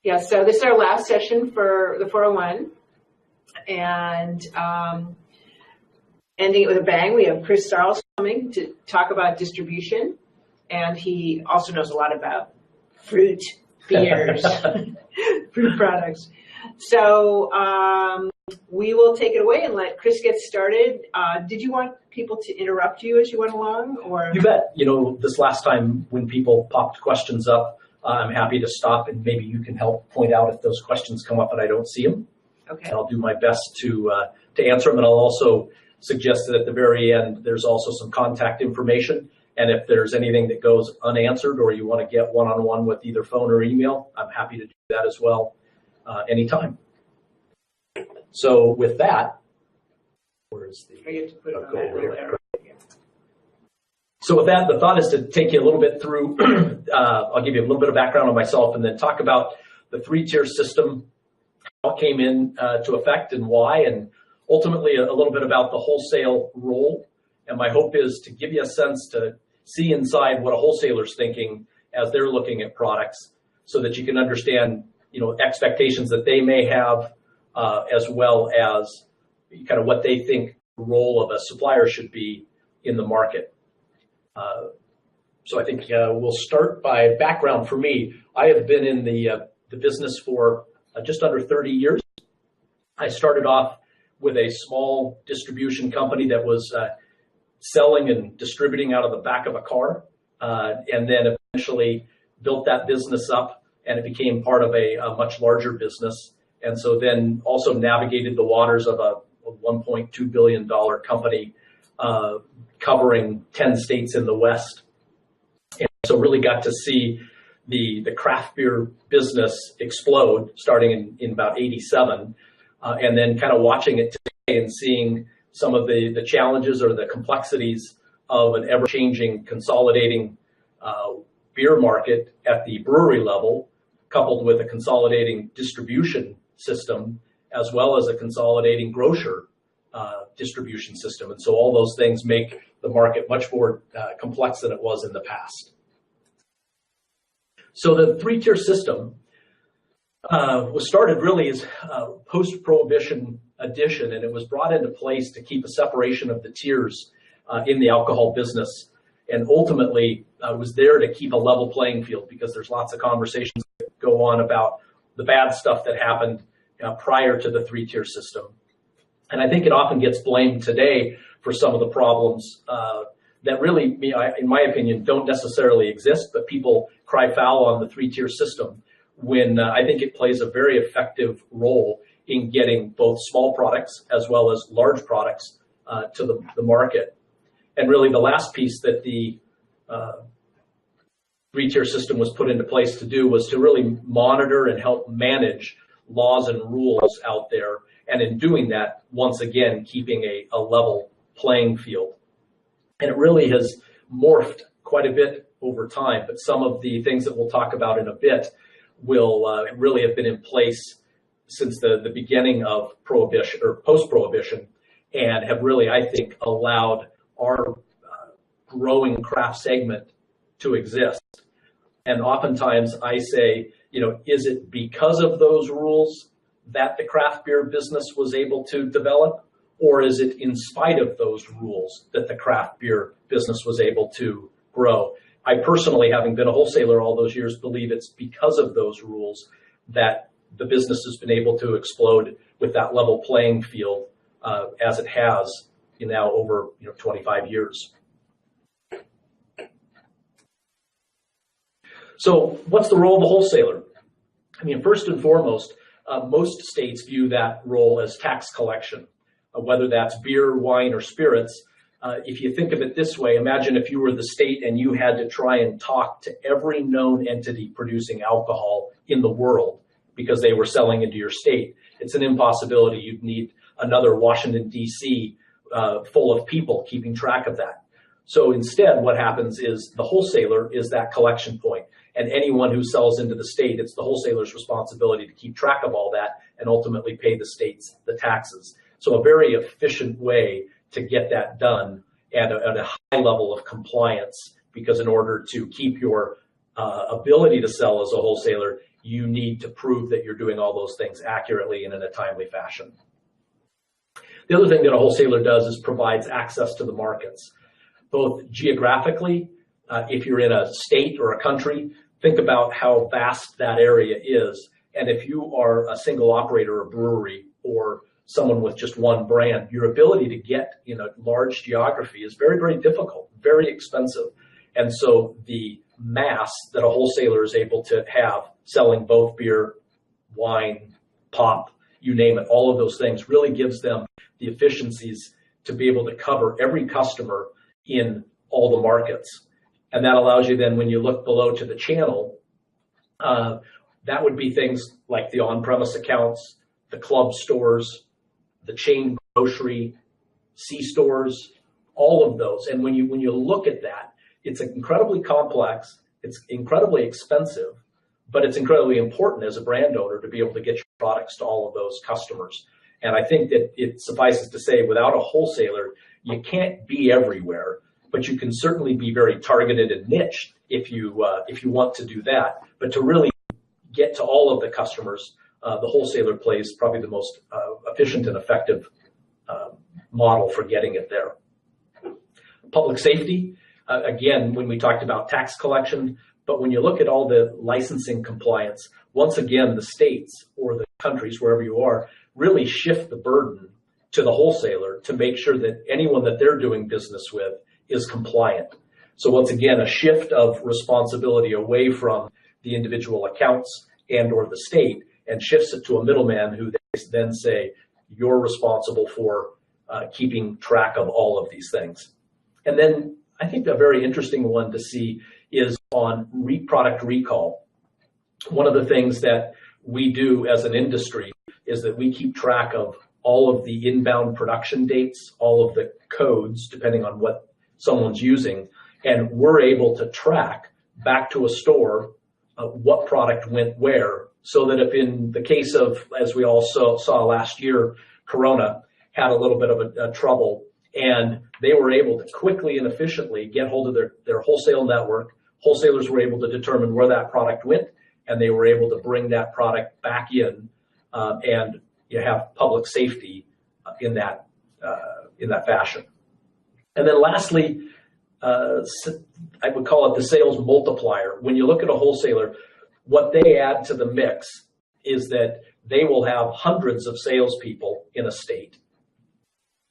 Yeah, so this is our last session for the 401, and ending it with a bang, we have Chris Sarles coming to talk about distribution, and he also knows a lot about fruit, beers, fruit products. So we will take it away and let Chris get started. Did you want people to interrupt you as you went along, or? You bet. You know, this last time when people popped questions up, I'm happy to stop and maybe you can help point out if those questions come up and I don't see them. Okay. I'll do my best to answer them, and I'll also suggest that at the very end there's also some contact information, and if there's anything that goes unanswered or you want to get one-on-one with either phone or email, I'm happy to do that as well anytime. So with that, where is the? You have to put it on that little arrow. So with that, the thought is to take you a little bit through, I'll give you a little bit of background on myself and then talk about the three-tier system, how it came in to effect and why, and ultimately a little bit about the wholesale role. And my hope is to give you a sense to see inside what a wholesaler's thinking as they're looking at products so that you can understand, you know, expectations that they may have as well as kind of what they think the role of a supplier should be in the market. So I think we'll start by background for me. I have been in the business for just under 30 years. I started off with a small distribution company that was selling and distributing out of the back of a car, and then eventually built that business up, and it became part of a much larger business. And so then also navigated the waters of a $1.2 billion company covering 10 states in the West. And so really got to see the craft beer business explode starting in about 87, and then kind of watching it today and seeing some of the challenges or the complexities of an ever-changing, consolidating beer market at the brewery level, coupled with a consolidating distribution system, as well as a consolidating grocer distribution system. And so all those things make the market much more complex than it was in the past. So the three-tier system was started really as a post-prohibition addition, and it was brought into place to keep a separation of the tiers in the alcohol business. And ultimately was there to keep a level playing field, because there's lots of conversations that go on about the bad stuff that happened prior to the three-tier system. And I think it often gets blamed today for some of the problems that really, in my opinion, don't necessarily exist, but people cry foul on the three-tier system when I think it plays a very effective role in getting both small products as well as large products to the market. And really the last piece that the three-tier system was put into place to do was to really monitor and help manage laws and rules out there. And in doing that, once again, keeping a level playing field. And it really has morphed quite a bit over time, but some of the things that we'll talk about in a bit will really have been in place since the beginning of prohibition or post-prohibition, and have really, I think, allowed our growing craft segment to exist. And oftentimes I say, you know, is it because of those rules that the craft beer business was able to develop, or is it in spite of those rules that the craft beer business was able to grow? I personally, having been a wholesaler all those years, believe it's because of those rules that the business has been able to explode with that level playing field as it has now over 25 years. So what's the role of a wholesaler? I mean, first and foremost, most states view that role as tax collection, whether that's beer, wine, or spirits. If you think of it this way, imagine if you were the state and you had to try and talk to every known entity producing alcohol in the world because they were selling into your state. It's an impossibility. You'd need another Washington, D.C. Full of people keeping track of that. So instead, what happens is the wholesaler is that collection point. And anyone who sells into the state, it's the wholesaler's responsibility to keep track of all that and ultimately pay the states the taxes. So a very efficient way to get that done at a high level of compliance, because in order to keep your ability to sell as a wholesaler, you need to prove that you're doing all those things accurately and in a timely fashion. The other thing that a wholesaler does is provides access to the markets, both geographically. If you're in a state or a country, think about how vast that area is. And if you are a single operator, a brewery, or someone with just one brand, your ability to get in a large geography is very, very difficult, very expensive. And so the mass that a wholesaler is able to have selling both beer, wine, pop, you name it, all of those things really gives them the efficiencies to be able to cover every customer in all the markets. And that allows you then, when you look below to the channel, that would be things like the on-premise accounts, the club stores, the chain grocery, C-stores, all of those. And when you look at that, it's incredibly complex, it's incredibly expensive, but it's incredibly important as a brand owner to be able to get your products to all of those customers. And I think that it suffices to say, without a wholesaler, you can't be everywhere, but you can certainly be very targeted and niched if you want to do that. But to really get to all of the customers, the wholesaler plays probably the most efficient and effective model for getting it there. Public safety, again, when we talked about tax collection, but when you look at all the licensing compliance, once again, the states or the countries, wherever you are, really shift the burden to the wholesaler to make sure that anyone that they're doing business with is compliant. So once again, a shift of responsibility away from the individual accounts and or the state, and shifts it to a middleman who they then say, you're responsible for keeping track of all of these things. And then I think a very interesting one to see is on product recall. One of the things that we do as an industry is that we keep track of all of the inbound production dates, all of the codes, depending on what someone's using, and we're able to track back to a store what product went where, so that if in the case of, as we also saw last year, Corona had a little bit of a trouble, and they were able to quickly and efficiently get hold of their wholesale network. Wholesalers were able to determine where that product went, and they were able to bring that product back in, and you have public safety in that fashion. And then lastly, I would call it the sales multiplier. When you look at a wholesaler, what they add to the mix is that they will have hundreds of salespeople in a state,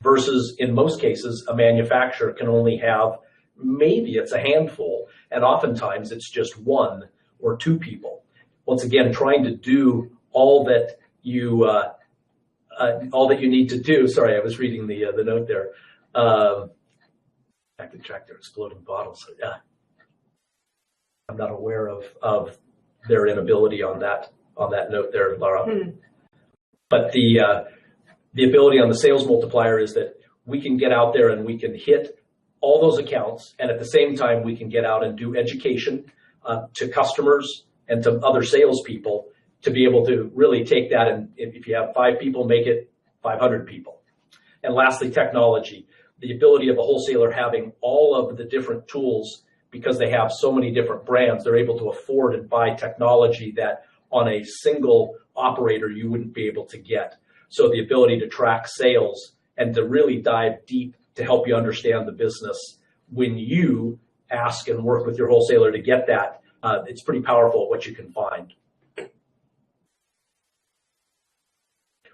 versus in most cases, a manufacturer can only have, maybe it's a handful, and oftentimes it's just one or two people. Once again, trying to do all that you need to do. Sorry, I was reading the note there. Back to track their exploding bottles. Yeah, I'm not aware of their inability on that note there, Laura. But the ability on the sales multiplier is that we can get out there and we can hit all those accounts, and at the same time we can get out and do education to customers and to other salespeople to be able to really take that, and if you have 5 people, make it 500 people. And lastly, technology. The ability of a wholesaler having all of the different tools, because they have so many different brands, they're able to afford and buy technology that on a single operator you wouldn't be able to get. So the ability to track sales and to really dive deep to help you understand the business when you ask and work with your wholesaler to get that, it's pretty powerful what you can find.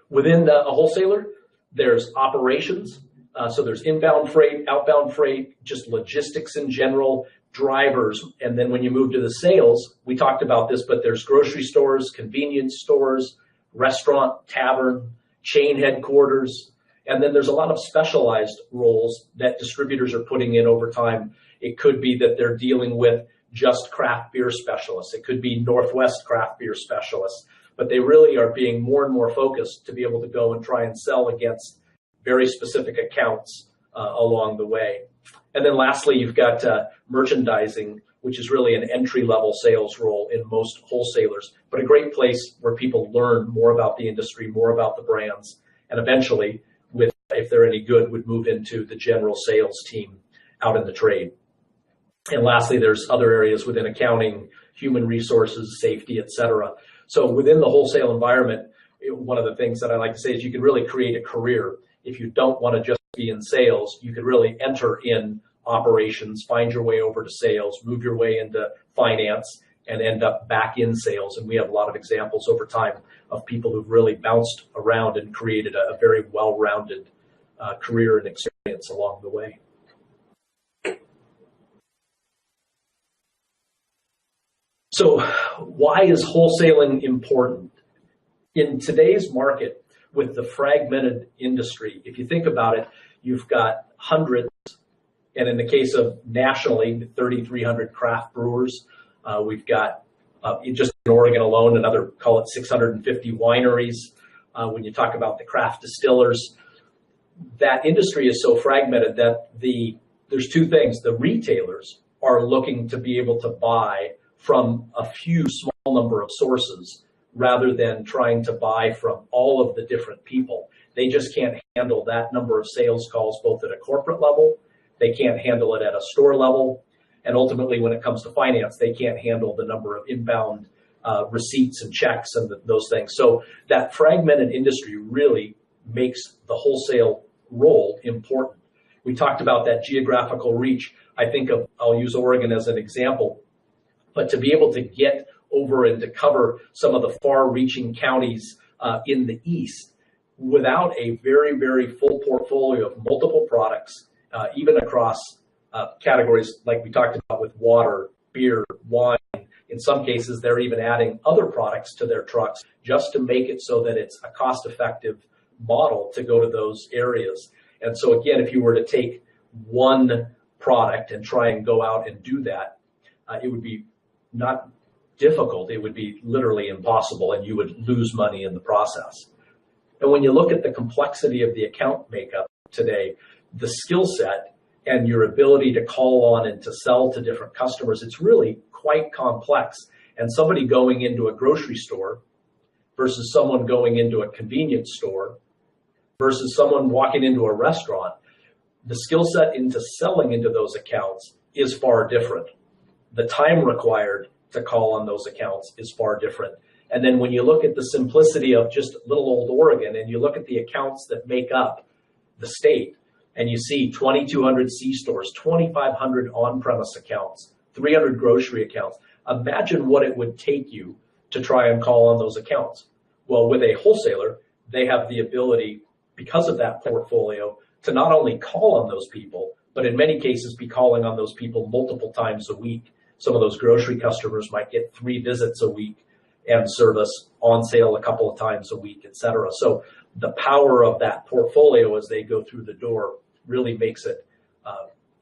Within a wholesaler, there's operations. So there's inbound freight, outbound freight, just logistics in general, drivers. And then when you move to the sales, we talked about this, but there's grocery stores, convenience stores, restaurant, tavern, chain headquarters. And then there's a lot of specialized roles that distributors are putting in over time. It could be that they're dealing with just craft beer specialists. It could be Northwest craft beer specialists. But they really are being more and more focused to be able to go and try and sell against very specific accounts along the way. And then lastly, you've got merchandising, which is really an entry-level sales role in most wholesalers, but a great place where people learn more about the industry, more about the brands, and eventually, if they're any good, would move into the general sales team out in the trade. And lastly, there's other areas within accounting, human resources, safety, et cetera. So within the wholesale environment, one of the things that I like to say is you can really create a career. If you don't want to just be in sales, you could really enter in operations, find your way over to sales, move your way into finance, and end up back in sales. And we have a lot of examples over time of people who've really bounced around and created a very well-rounded career and experience along the way. So why is wholesaling important? In today's market, with the fragmented industry, if you think about it, you've got hundreds, and in the case of nationally, 3,300 craft brewers. We've got, just in Oregon alone, another, call it 650 wineries. When you talk about the craft distillers, that industry is so fragmented that there's two things. The retailers are looking to be able to buy from a few small number of sources rather than trying to buy from all of the different people. They just can't handle that number of sales calls, both at a corporate level. They can't handle it at a store level. And ultimately, when it comes to finance, they can't handle the number of inbound receipts and checks and those things. So that fragmented industry really makes the wholesale role important. We talked about that geographical reach. I'll use Oregon as an example, but to be able to get over and to cover some of the far-reaching counties in the East without a very, very full portfolio of multiple products, even across categories like we talked about with water, beer, wine. In some cases, they're even adding other products to their trucks just to make it so that it's a cost-effective model to go to those areas. And so again, if you were to take one product and try and go out and do that, it would be not difficult. It would be literally impossible, and you would lose money in the process. And when you look at the complexity of the account makeup today, the skill set and your ability to call on and to sell to different customers, it's really quite complex. And somebody going into a grocery store versus someone going into a convenience store versus someone walking into a restaurant, the skill set into selling into those accounts is far different. The time required to call on those accounts is far different. And then when you look at the simplicity of just little old Oregon and you look at the accounts that make up the state, and you see 2,200 C-stores, 2,500 on-premise accounts, 300 grocery accounts, imagine what it would take you to try and call on those accounts. Well, with a wholesaler, they have the ability, because of that portfolio, to not only call on those people, but in many cases be calling on those people multiple times a week. Some of those grocery customers might get 3 visits a week and service on sale a couple of times a week, et cetera. So the power of that portfolio as they go through the door really makes it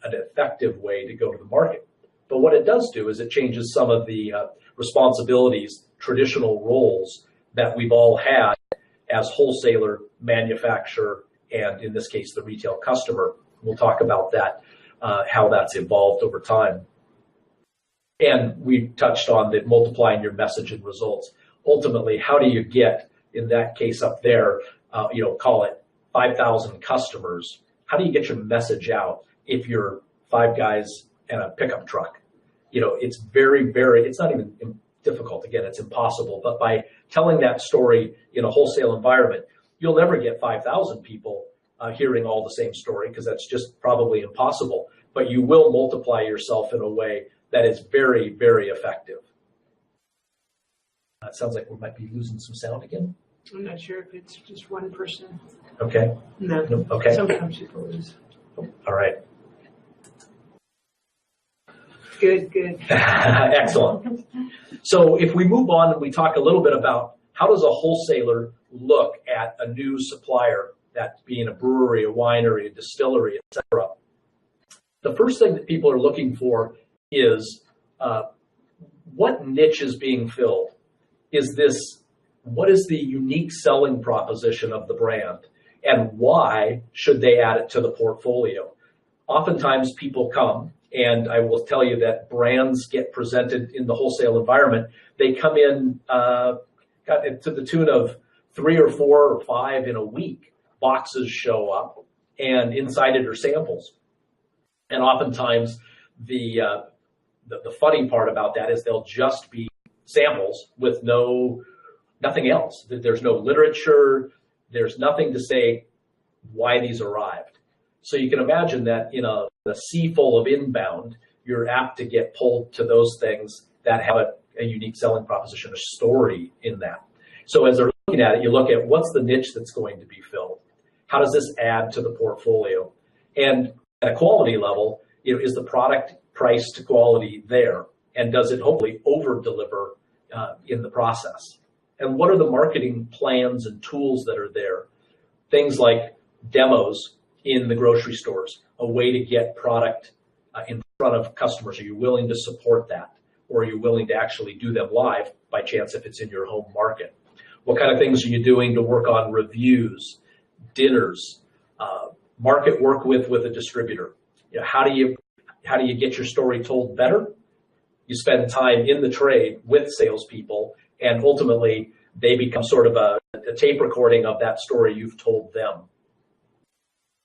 an effective way to go to the market. But what it does do is it changes some of the responsibilities, traditional roles that we've all had as wholesaler, manufacturer, and in this case, the retail customer. We'll talk about that, how that's evolved over time. And we touched on the multiplying your message and results. Ultimately, how do you get, in that case up there, call it 5,000 customers? How do you get your message out if you're 5 guys and a pickup truck? It's very, very, it's not even difficult. Again, it's impossible. But by telling that story in a wholesale environment, you'll never get 5,000 people hearing all the same story, because that's just probably impossible. But you will multiply yourself in a way that is very, very effective. It sounds like we might be losing some sound again. I'm not sure if it's just one person. Okay. No. Okay. Sometimes people lose. All right. Good. Excellent. So if we move on and we talk a little bit about how does a wholesaler look at a new supplier, that being a brewery, a winery, a distillery, et cetera. The first thing that people are looking for is what niche is being filled? What is the unique selling proposition of the brand, and why should they add it to the portfolio? Oftentimes people come, and I will tell you that brands get presented in the wholesale environment. They come in to the tune of 3 or 4 or 5 in a week. Boxes show up, and inside it are samples. And oftentimes the funny part about that is they'll just be samples with no nothing else. There's no literature. There's nothing to say why these arrived. So you can imagine that in a sea full of inbound, you're apt to get pulled to those things that have a unique selling proposition, a story in that. So as they're looking at it, you look at what's the niche that's going to be filled. How does this add to the portfolio? And at a quality level, is the product price to quality there? And does it hopefully over-deliver in the process? And what are the marketing plans and tools that are there? Things like demos in the grocery stores, a way to get product in front of customers. Are you willing to support that? Or are you willing to actually do them live by chance if it's in your home market? What kind of things are you doing to work on reviews, dinners, market work with a distributor? How do you get your story told better? You spend time in the trade with salespeople, and ultimately they become sort of a tape recording of that story you've told them.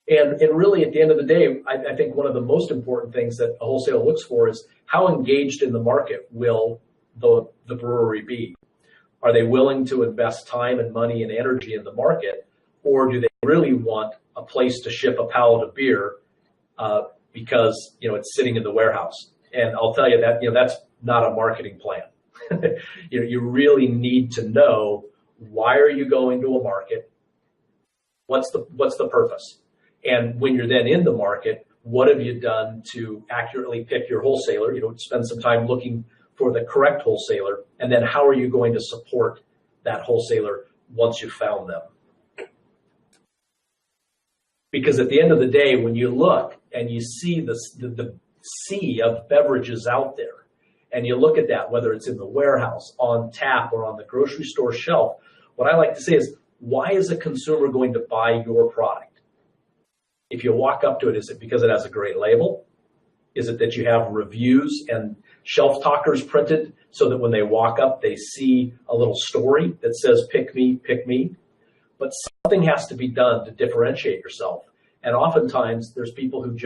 And really, at the end of the day, I think one of the most important things that a wholesaler looks for is how engaged in the market will the brewery be? Are they willing to invest time and money and energy in the market, or do they really want a place to ship a pallet of beer because it's sitting in the warehouse? And I'll tell you that that's not a marketing plan. You really need to know, why are you going to a market? What's the purpose? And when you're then in the market, what have you done to accurately pick your wholesaler? Spend some time looking for the correct wholesaler, and then how are you going to support that wholesaler once you've found them? Because at the end of the day, when you look and you see the sea of beverages out there, and you look at that, whether it's in the warehouse, on tap, or on the grocery store shelf, what I like to say is, why is a consumer going to buy your product? If you walk up to it, is it because it has a great label? Is it that you have reviews and shelf talkers printed so that when they walk up, they see a little story that says, pick me, pick me? But something has to be done to differentiate yourself. And oftentimes, there's people who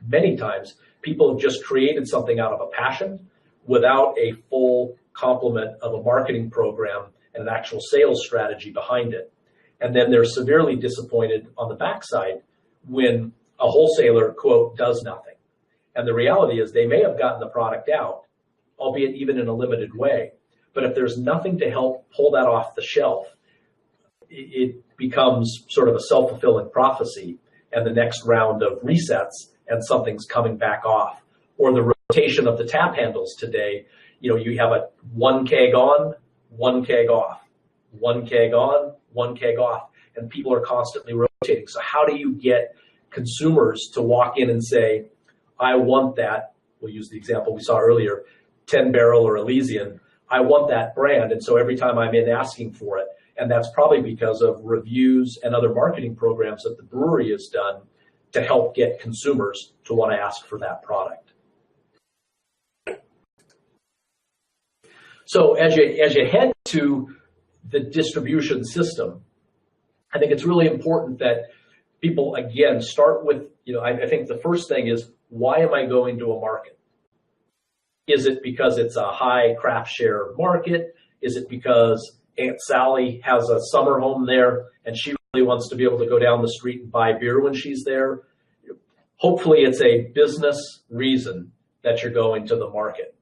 many times, people have just created something out of a passion without a full complement of a marketing program and an actual sales strategy behind it. And then they're severely disappointed on the backside when a wholesaler, quote, does nothing. And the reality is they may have gotten the product out, albeit even in a limited way. But if there's nothing to help pull that off the shelf, it becomes sort of a self-fulfilling prophecy, and the next round of resets and something's coming back off. Or the rotation of the tap handles today, you have a one keg on, one keg off, one keg on, one keg off, and people are constantly rotating. So how do you get consumers to walk in and say, I want that, we'll use the example we saw earlier, 10 Barrel or Elysian, I want that brand, and so every time I'm in asking for it. And that's probably because of reviews and other marketing programs that the brewery has done to help get consumers to want to ask for that product. So as you head to the distribution system, I think it's really important that people, again, start with, I think the first thing is, why am I going to a market? Is it because it's a high craft share market? Is it because Aunt Sally has a summer home there and she really wants to be able to go down the street and buy beer when she's there? Hopefully it's a business reason that you're going to the market.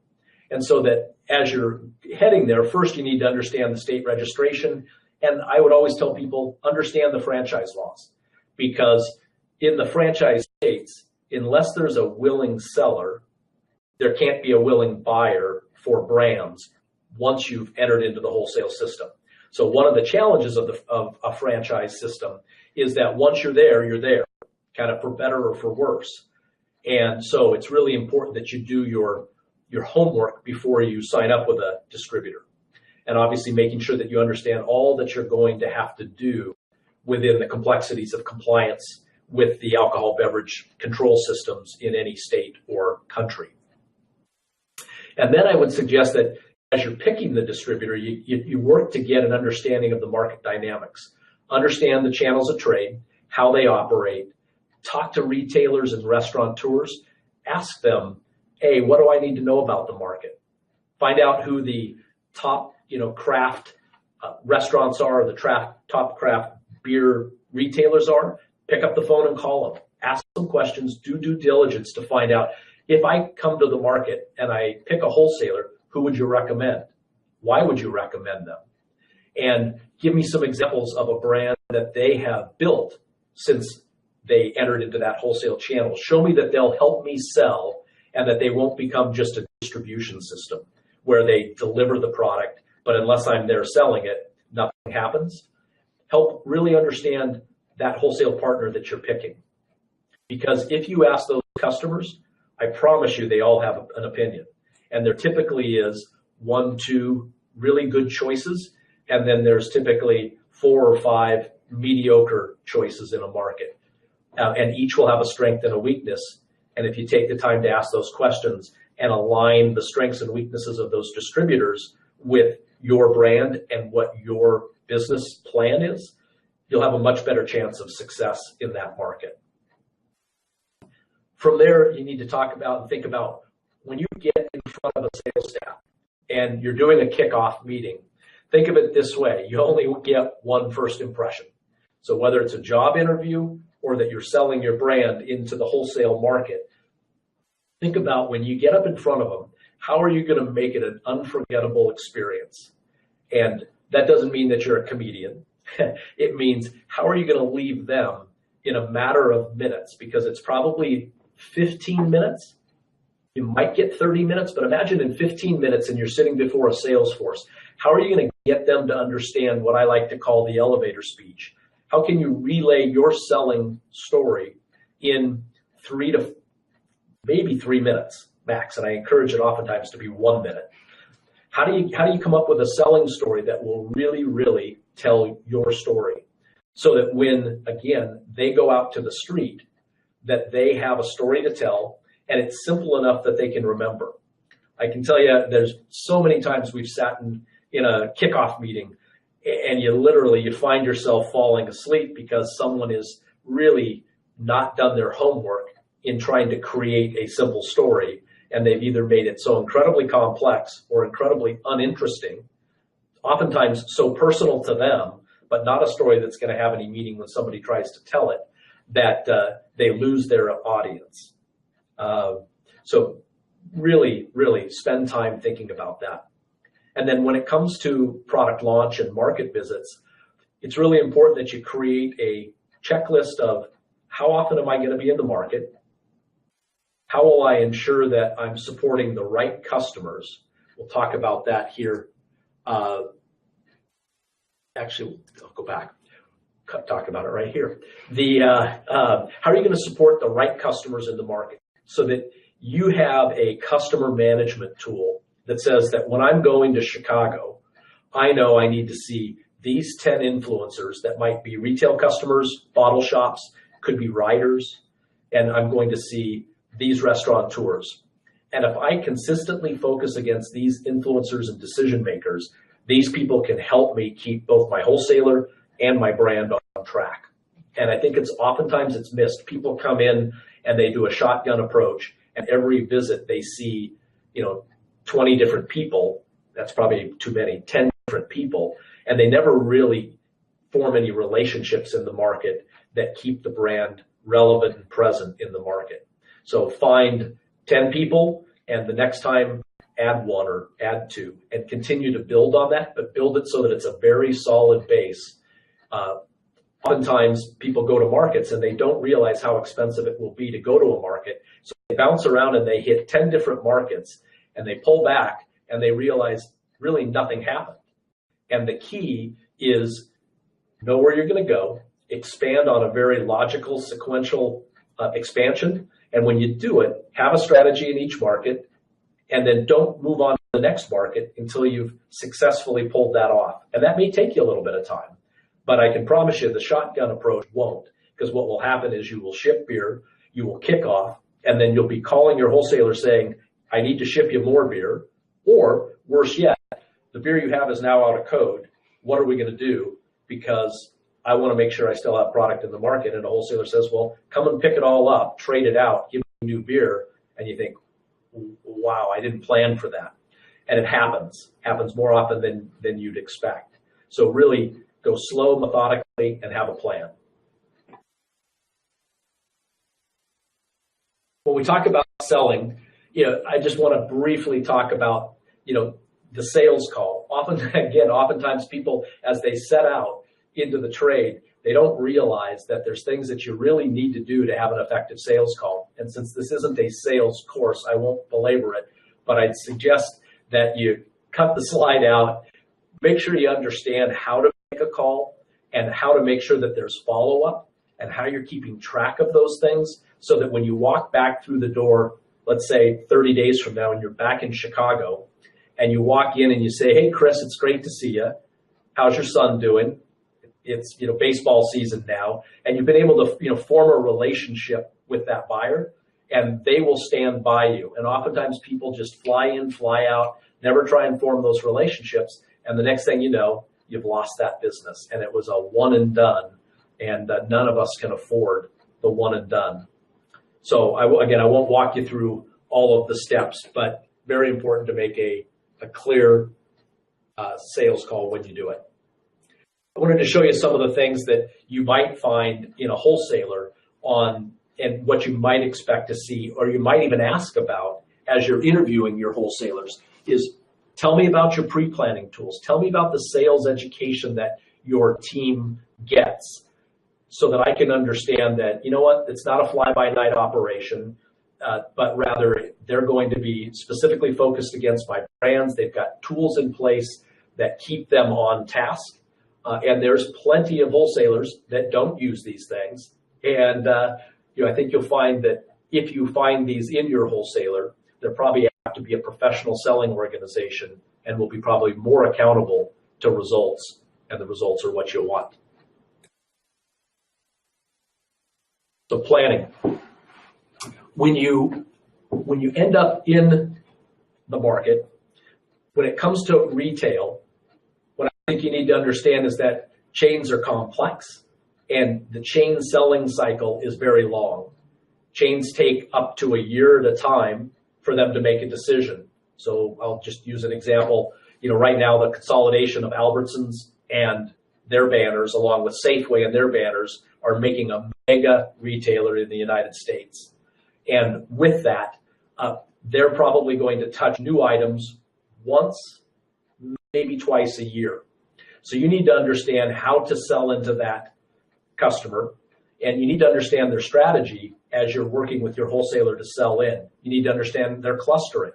And so that as you're heading there, first you need to understand the state registration. And I would always tell people, understand the franchise laws, because in the franchise states, unless there's a willing seller, there can't be a willing buyer for brands once you've entered into the wholesale system. So one of the challenges of a franchise system is that once you're there, kind of for better or for worse. And so it's really important that you do your homework before you sign up with a distributor. And obviously making sure that you understand all that you're going to have to do within the complexities of compliance with the alcohol beverage control systems in any state or country. And then I would suggest that as you're picking the distributor, you work to get an understanding of the market dynamics, understand the channels of trade, how they operate, talk to retailers and restaurateurs, ask them, hey, what do I need to know about the market? Find out who the top craft restaurants are, the top craft beer retailers are, pick up the phone and call them. Ask them questions, do due diligence to find out, if I come to the market and I pick a wholesaler, who would you recommend? Why would you recommend them? And give me some examples of a brand that they have built since they entered into that wholesale channel. Show me that they'll help me sell and that they won't become just a distribution system where they deliver the product, but unless I'm there selling it, nothing happens. Help really understand that wholesale partner that you're picking. Because if you ask those customers, I promise you they all have an opinion. And there typically is 1, 2 really good choices, and then there's typically 4 or 5 mediocre choices in a market. And each will have a strength and a weakness. And if you take the time to ask those questions and align the strengths and weaknesses of those distributors with your brand and what your business plan is, you'll have a much better chance of success in that market. From there, you need to talk about and think about when you get in front of a sales staff and you're doing a kickoff meeting, think of it this way. You only get one first impression. So whether it's a job interview or that you're selling your brand into the wholesale market, think about when you get up in front of them, how are you going to make it an unforgettable experience? And that doesn't mean that you're a comedian. It means how are you going to leave them in a matter of minutes? Because it's probably 15 minutes. You might get 30 minutes, but imagine in 15 minutes and you're sitting before a sales force. How are you going to get them to understand what I like to call the elevator speech? How can you relay your selling story in 3 to maybe 3 minutes max? And I encourage it oftentimes to be 1 minute. How do you come up with a selling story that will really, really tell your story so that when, again, they go out to the street, that they have a story to tell and it's simple enough that they can remember. I can tell you there's so many times we've sat in a kickoff meeting and you find yourself falling asleep because someone is really not done their homework in trying to create a simple story. And they've either made it so incredibly complex or incredibly uninteresting, oftentimes so personal to them, but not a story that's going to have any meaning when somebody tries to tell it, that they lose their audience. So really, really spend time thinking about that. And then when it comes to product launch and market visits, it's really important that you create a checklist of how often am I going to be in the market? How will I ensure that I'm supporting the right customers? We'll talk about that here. Actually, I'll go back. Talk about it right here. How are you going to support the right customers in the market so that you have a customer management tool that says that when I'm going to Chicago, I know I need to see these 10 influencers that might be retail customers, bottle shops, could be riders, and I'm going to see these restaurateurs. And if I consistently focus against these influencers and decision makers, these people can help me keep both my wholesaler and my brand on track. And I think oftentimes it's missed. People come in and they do a shotgun approach, and every visit they see, 20 different people. That's probably too many, 10 different people, and they never really form any relationships in the market that keep the brand relevant and present in the market. So find 10 people, and the next time add 1 or add 2, and continue to build on that, but build it so that it's a very solid base. Oftentimes people go to markets and they don't realize how expensive it will be to go to a market. So they bounce around and they hit 10 different markets and they pull back and they realize really nothing happened. And the key is know where you're going to go, expand on a very logical, sequential expansion. And when you do it, have a strategy in each market, and then don't move on to the next market until you've successfully pulled that off. And that may take you a little bit of time, but I can promise you the shotgun approach won't, because what will happen is you will ship beer, you will kick off, and then you'll be calling your wholesaler saying, I need to ship you more beer, or worse yet, the beer you have is now out of code. What are we going to do? Because I want to make sure I still have product in the market. And the wholesaler says, well, come and pick it all up, trade it out, give me new beer. And you think, wow, I didn't plan for that. And it happens more often than you'd expect. So really go slow, methodically, and have a plan. When we talk about selling, I just want to briefly talk about, the sales call. Oftentimes people, as they set out into the trade, they don't realize that there's things that you really need to do to have an effective sales call. And since this isn't a sales course, I won't belabor it, but I'd suggest that you cut the slide out, make sure you understand how to make a call and how to make sure that there's follow-up and how you're keeping track of those things so that when you walk back through the door, let's say 30 days from now and you're back in Chicago and you walk in and you say, hey, Chris, it's great to see you. How's your son doing? It's, baseball season now. And you've been able to, form a relationship with that buyer and they will stand by you. And oftentimes people just fly in, fly out, never try and form those relationships. And the next thing you know, you've lost that business. And it was a one and done. And none of us can afford the one and done. So I won't walk you through all of the steps, but very important to make a clear sales call when you do it. I wanted to show you some of the things that you might find in a wholesaler and what you might expect to see, or you might even ask about as you're interviewing your wholesalers is tell me about your pre-planning tools. Tell me about the sales education that your team gets so that I can understand that, it's not a fly-by-night operation, but rather they're going to be specifically focused against my brands. They've got tools in place that keep them on task. And there's plenty of wholesalers that don't use these things. And, I think you'll find that if you find these in your wholesaler, there probably have to be a professional selling organization and will be probably more accountable to results. And the results are what you want. So planning. When you end up in the market, when it comes to retail, what I think you need to understand is that chains are complex and the chain selling cycle is very long. Chains take up to a year at a time for them to make a decision. So I'll just use an example. Right now the consolidation of Albertsons and their banners along with Safeway and their banners are making a mega retailer in the United States. And with that, they're probably going to touch new items once, maybe twice a year. So you need to understand how to sell into that customer, and you need to understand their strategy as you're working with your wholesaler to sell in. You need to understand their clustering.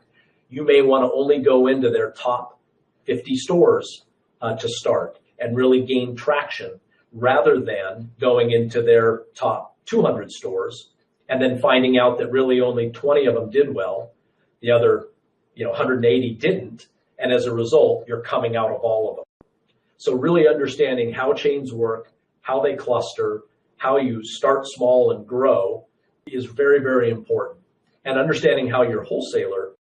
You may want to only go into their top 50 stores to start and really gain traction rather than going into their top 200 stores and then finding out that really only 20 of them did well, the other 180 didn't, and as a result, you're coming out of all of them. So really understanding how chains work, how they cluster, how you start small and grow is very, very important. And understanding how your wholesaler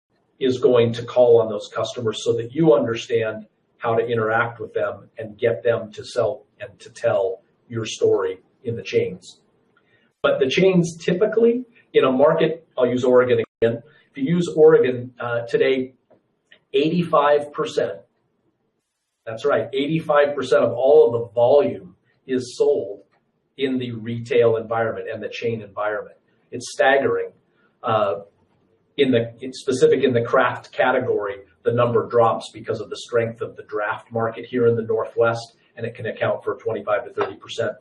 is going to call on those customers so that you understand how to interact with them and get them to sell and to tell your story in the chains. But the chains typically in a market, I'll use Oregon again. If you use Oregon today, 85%, that's right, 85% of all of the volume is sold in the retail environment and the chain environment. It's staggering. It's specific in the craft category, the number drops because of the strength of the draft market here in the Northwest, and it can account for 25 to 30%.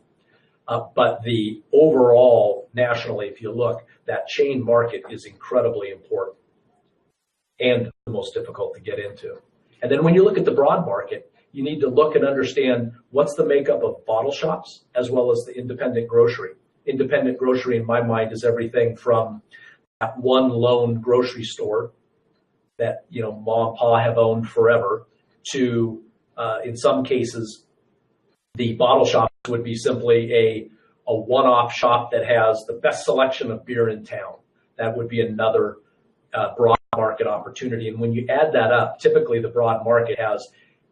But the overall, nationally, if you look, that chain market is incredibly important and the most difficult to get into. And then when you look at the broad market, you need to look and understand what's the makeup of bottle shops as well as the independent grocery. Independent grocery, in my mind, is everything from that one lone grocery store that mom and pa have owned forever to, in some cases, the bottle shop would be simply a one-off shop that has the best selection of beer in town. That would be another broad market opportunity. And when you add that up, typically the broad market has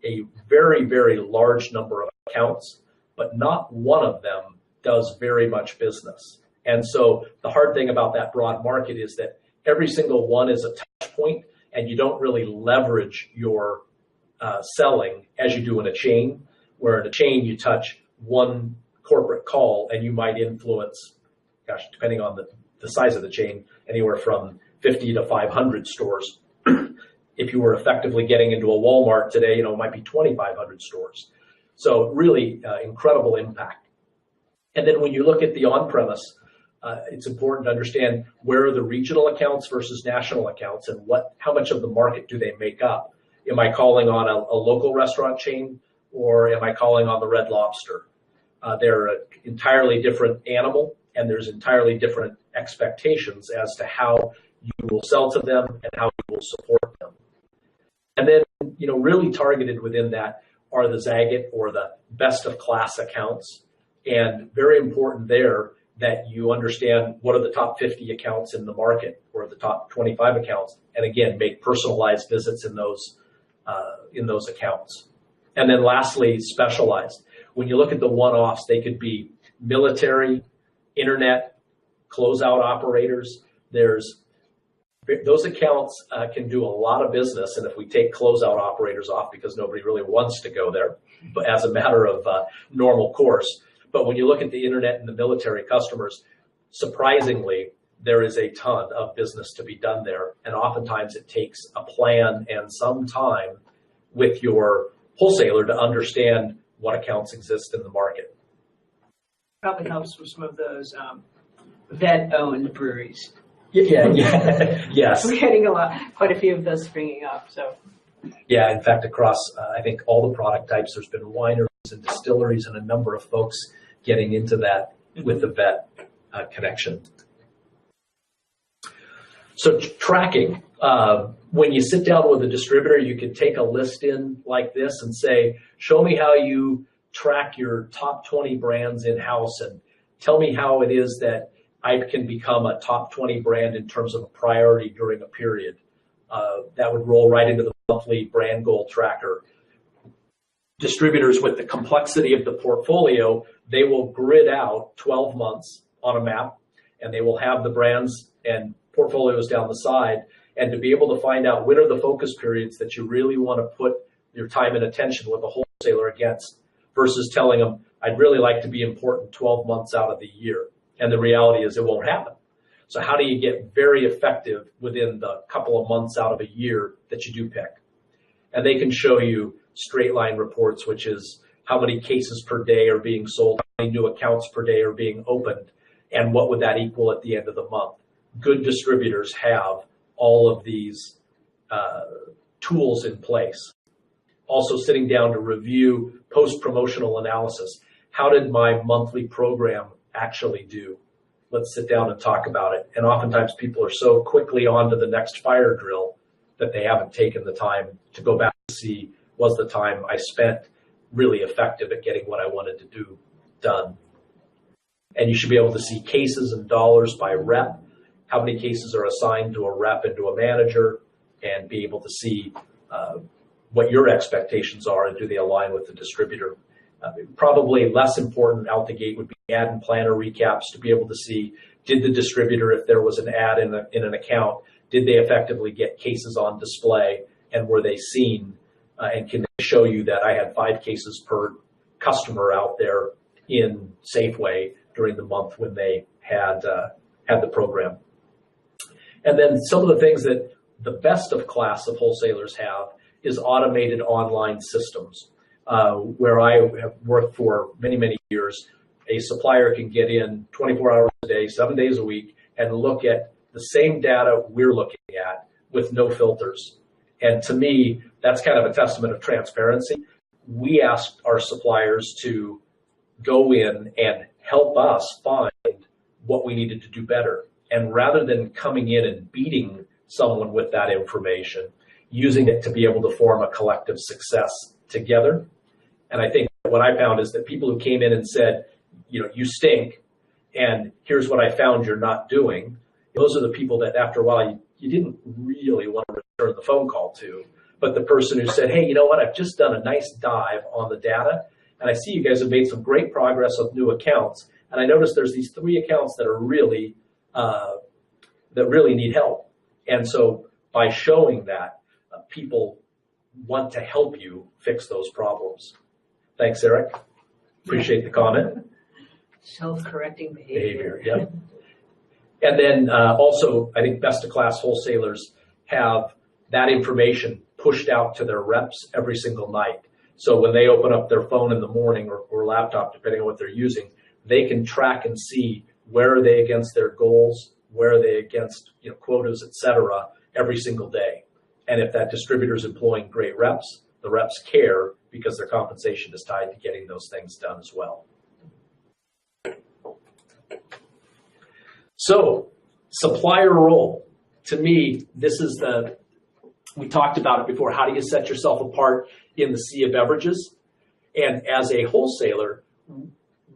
a very, very large number of accounts, but not one of them does very much business. And so the hard thing about that broad market is that every single one is a touch point, and you don't really leverage your selling as you do in a chain, where in a chain you touch one corporate call and you might influence, depending on the size of the chain, anywhere from 50 to 500 stores. If you were effectively getting into a Walmart today, it might be 2,500 stores. So really incredible impact. And then when you look at the on-premise, it's important to understand where are the regional accounts versus national accounts, and how much of the market do they make up? Am I calling on a local restaurant chain, or am I calling on the Red Lobster? They're an entirely different animal, and there's entirely different expectations as to how you will sell to them and how you will support them. And then, really targeted within that are the Zagat or the best of class accounts. And very important there that you understand what are the top 50 accounts in the market or the top 25 accounts. And again, make personalized visits in those accounts. And then lastly, specialized. When you look at the one-offs, they could be military, internet, closeout operators. Those accounts can do a lot of business, and if we take closeout operators off because nobody really wants to go there, but as a matter of normal course. But when you look at the internet and the military customers, surprisingly, there is a ton of business to be done there, and oftentimes it takes a plan and some time with your wholesaler to understand what accounts exist in the market. Probably helps with some of those vet-owned breweries. Yeah, yes. We're getting quite a few of those springing up. So. Yeah, in fact, across I think all the product types, there's been wineries and distilleries and a number of folks getting into that with the vet connection. So tracking. When you sit down with a distributor, you could take a list in like this and say, show me how you track your top 20 brands in-house and tell me how it is that I can become a top 20 brand in terms of a priority during a period. That would roll right into the monthly brand goal tracker. Distributors with the complexity of the portfolio, they will grid out 12 months on a map, and they will have the brands and portfolios down the side. And to be able to find out when are the focus periods that you really want to put your time and attention with a wholesaler against, versus telling them, I'd really like to be important 12 months out of the year. And the reality is it won't happen. So how do you get very effective within the couple of months out of a year that you do pick? And they can show you straight line reports, which is how many cases per day are being sold, how many new accounts per day are being opened, and what would that equal at the end of the month. Good distributors have all of these tools in place. Also sitting down to review post-promotional analysis. How did my monthly program actually do? Let's sit down and talk about it. And oftentimes people are so quickly on to the next fire drill that they haven't taken the time to go back and see, was the time I spent really effective at getting what I wanted to do done? And you should be able to see cases and dollars by rep, how many cases are assigned to a rep and to a manager, and be able to see what your expectations are and do they align with the distributor. Probably less important out the gate would be ad and planner recaps to be able to see, did the distributor, if there was an ad in an account, did they effectively get cases on display, and were they seen, and can they show you that I had 5 cases per customer out there in Safeway during the month when they had the program. And then some of the things that the best of class of wholesalers have is automated online systems. Where I have worked for many, many years, a supplier can get in 24 hours a day, 7 days a week, and look at the same data we're looking at with no filters. And to me, that's kind of a testament of transparency. We asked our suppliers to go in and help us find what we needed to do better. And rather than coming in and beating someone with that information, using it to be able to form a collective success together. And I think what I found is that people who came in and said, you stink, and here's what I found you're not doing, those are the people that after a while you didn't really want to return the phone call to. But the person who said, hey, you know what, I've just done a nice dive on the data, and I see you guys have made some great progress with new accounts, and I noticed there's these 3 accounts that are really, that really need help. And so by showing that people want to help you fix those problems. Thanks, Eric. Appreciate the comment. Self-correcting behavior. Yeah. And then also, I think best-of-class wholesalers have that information pushed out to their reps every single night. So when they open up their phone in the morning or laptop, depending on what they're using, they can track and see where are they against their goals, where are they against quotas, et cetera, every single day. And if that distributor is employing great reps, the reps care because their compensation is tied to getting those things done as well. So, supplier role. To me, this is we talked about it before. How do you set yourself apart in the sea of beverages? And as a wholesaler,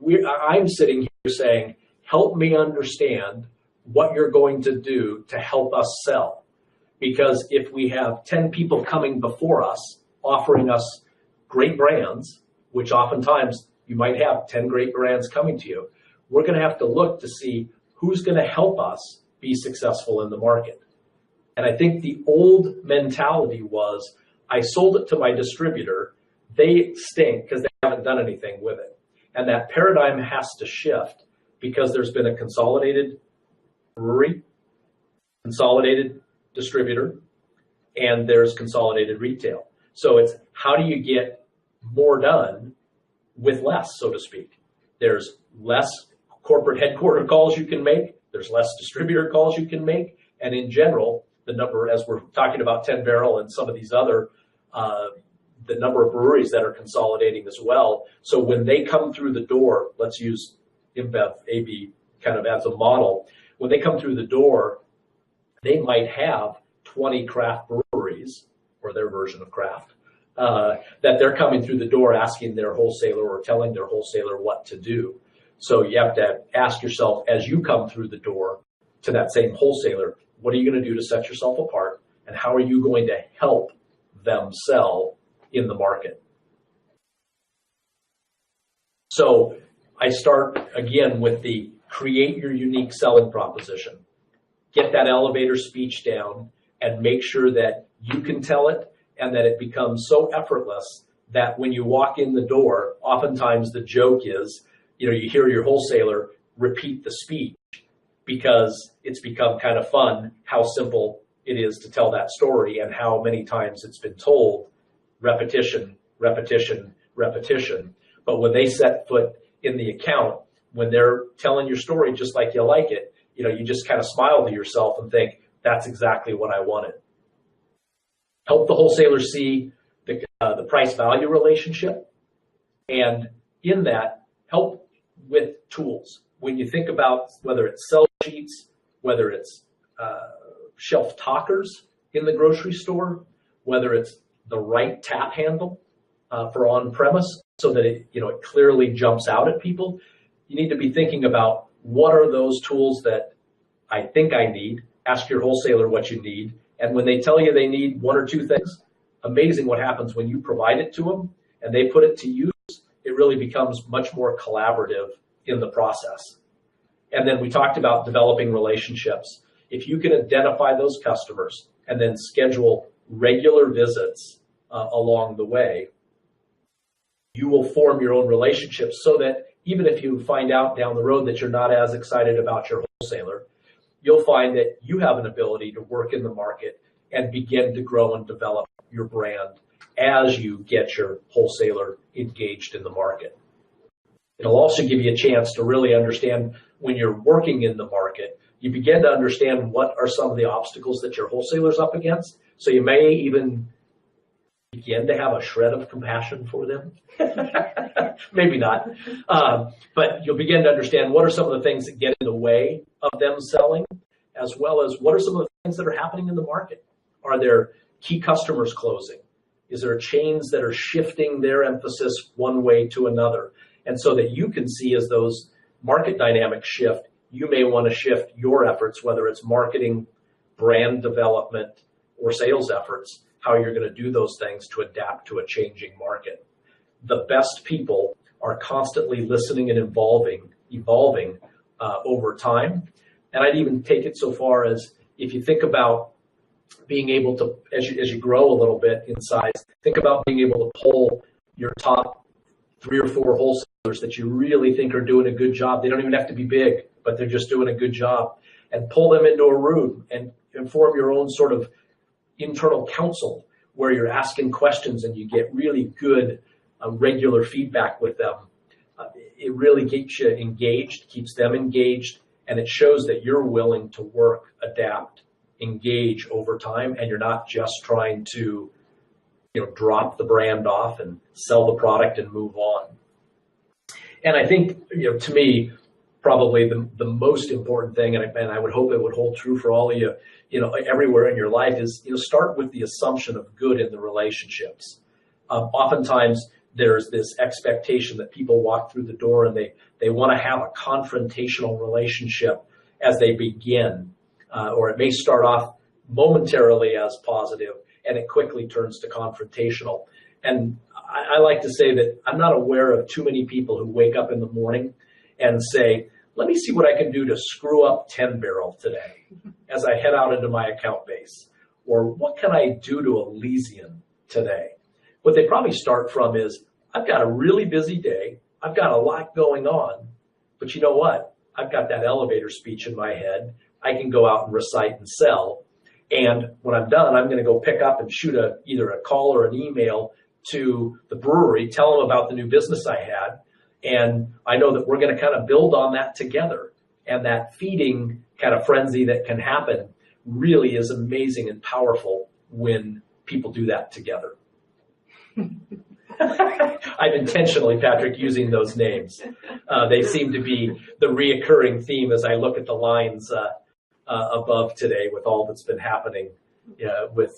I'm sitting here saying, help me understand what you're going to do to help us sell. Because if we have 10 people coming before us offering us great brands, which oftentimes you might have 10 great brands coming to you, we're going to have to look to see who's going to help us be successful in the market. And I think the old mentality was, I sold it to my distributor, they stink because they haven't done anything with it. And that paradigm has to shift because there's been a consolidated brewery, consolidated distributor, and there's consolidated retail. So it's how do you get more done with less, so to speak. There's less corporate headquarter calls you can make. There's less distributor calls you can make. And in general, the number, as we're talking about 10 Barrel and some of these other, the number of breweries that are consolidating as well. So when they come through the door, let's use InBev AB kind of as a model. When they come through the door, they might have 20 craft breweries, or their version of craft, that they're coming through the door asking their wholesaler or telling their wholesaler what to do. So you have to ask yourself, as you come through the door to that same wholesaler, what are you going to do to set yourself apart? And how are you going to help them sell in the market? So I start again with the create your unique selling proposition. Get that elevator speech down and make sure that you can tell it and that it becomes so effortless that when you walk in the door, oftentimes the joke is, you hear your wholesaler repeat the speech because it's become kind of fun how simple it is to tell that story and how many times it's been told, repetition, repetition, repetition. But when they set foot in the account, when they're telling your story just like you like it, you just kind of smile to yourself and think, that's exactly what I wanted. Help the wholesaler see the price-value relationship. And in that, help with tools. When you think about whether it's sell sheets, whether it's shelf talkers in the grocery store, whether it's the right tap handle for on-premise so that it clearly jumps out at people, you need to be thinking about what are those tools that I think I need. Ask your wholesaler what you need. And when they tell you they need one or two things, amazing what happens when you provide it to them and they put it to use. It really becomes much more collaborative in the process. And then we talked about developing relationships. If you can identify those customers and then schedule regular visits along the way, you will form your own relationships so that even if you find out down the road that you're not as excited about your wholesaler, you'll find that you have an ability to work in the market and begin to grow and develop your brand as you get your wholesaler engaged in the market. It'll also give you a chance to really understand when you're working in the market, you begin to understand what are some of the obstacles that your wholesaler's up against. So you may even begin to have a shred of compassion for them. Maybe not. But you'll begin to understand what are some of the things that get in the way of them selling, as well as what are some of the things that are happening in the market. Are there key customers closing? Is there chains that are shifting their emphasis one way to another? And so that you can see as those market dynamics shift, you may want to shift your efforts, whether it's marketing, brand development, or sales efforts, how you're going to do those things to adapt to a changing market. The best people are constantly listening and evolving over time. And I'd even take it so far as if you think about being able to, as you grow a little bit in size, think about being able to pull your top 3 or 4 wholesalers that you really think are doing a good job. They don't even have to be big, but they're just doing a good job, and pull them into a room and form your own sort of internal council where you're asking questions and you get really good regular feedback with them. It really keeps you engaged, keeps them engaged, and it shows that you're willing to work, adapt, engage over time, and you're not just trying to, drop the brand off and sell the product and move on. And I think, to me, probably the most important thing, and I would hope it would hold true for all of you, everywhere in your life, is, start with the assumption of good in the relationships. Oftentimes, there's this expectation that people walk through the door and they want to have a confrontational relationship as they begin, or it may start off momentarily as positive and it quickly turns to confrontational. And I like to say that I'm not aware of too many people who wake up in the morning and say, let me see what I can do to screw up 10 Barrel today as I head out into my account base, or what can I do to Elysian today? What they probably start from is, I've got a really busy day. I've got a lot going on, but you know what? I've got that elevator speech in my head. I can go out and recite and sell. And when I'm done, I'm going to go pick up and shoot either a call or an email to the brewery, tell them about the new business I had. And I know that we're going to kind of build on that together. And that feeding kind of frenzy that can happen really is amazing and powerful when people do that together. I'm intentionally, Patrick, using those names. They seem to be the reoccurring theme as I look at the lines above today with all that's been happening with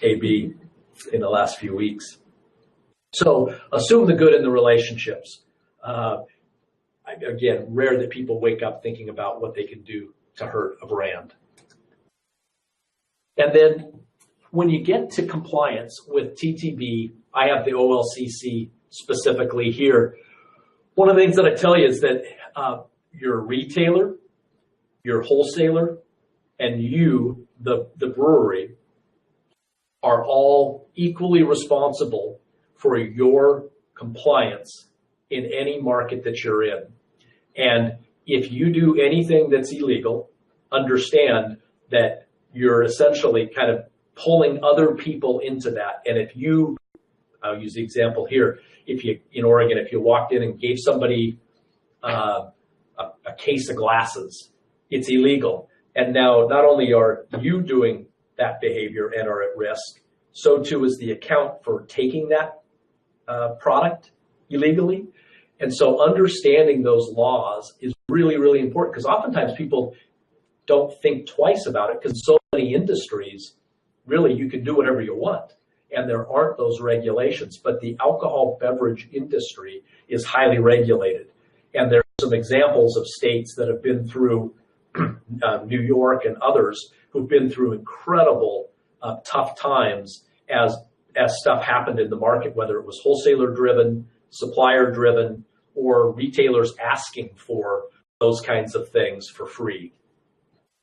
AB in the last few weeks. So assume the good in the relationships. Again, rare that people wake up thinking about what they can do to hurt a brand. And then when you get to compliance with TTB, I have the OLCC specifically here. One of the things that I tell you is that your retailer, your wholesaler, and you, the brewery, are all equally responsible for your compliance in any market that you're in. And if you do anything that's illegal, understand that you're essentially kind of pulling other people into that. And if you, I'll use the example here, in Oregon, if you walked in and gave somebody a case of glasses, it's illegal. And now not only are you doing that behavior and are at risk, so too is the account for taking that product illegally. And so understanding those laws is really, really important, because oftentimes people don't think twice about it, because so many industries, really, you can do whatever you want. And there aren't those regulations. But the alcohol beverage industry is highly regulated. And there are some examples of states that have been through, New York and others, who've been through incredible tough times as stuff happened in the market, whether it was wholesaler driven, supplier driven, or retailers asking for those kinds of things for free.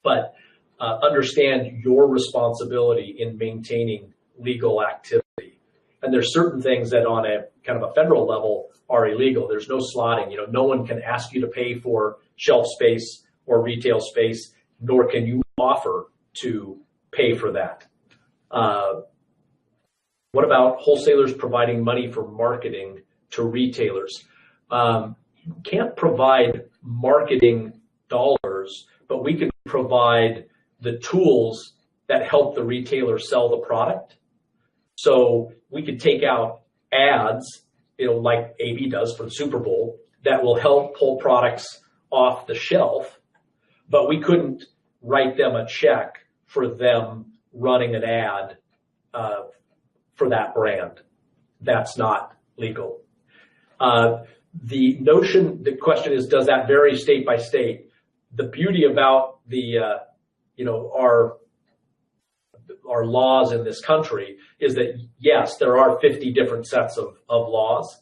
But understand your responsibility in maintaining legal activity. And there's certain things that on a kind of a federal level are illegal. There's no slotting. No one can ask you to pay for shelf space or retail space, nor can you offer to pay for that. What about wholesalers providing money for marketing to retailers? You can't provide marketing dollars, but we can provide the tools that help the retailer sell the product. So we could take out ads, like AB does for the Super Bowl, that will help pull products off the shelf, but we couldn't write them a check for them running an ad for that brand. That's not legal. The question is, does that vary state by state? The beauty about our laws in this country is that, yes, there are 50 different sets of laws,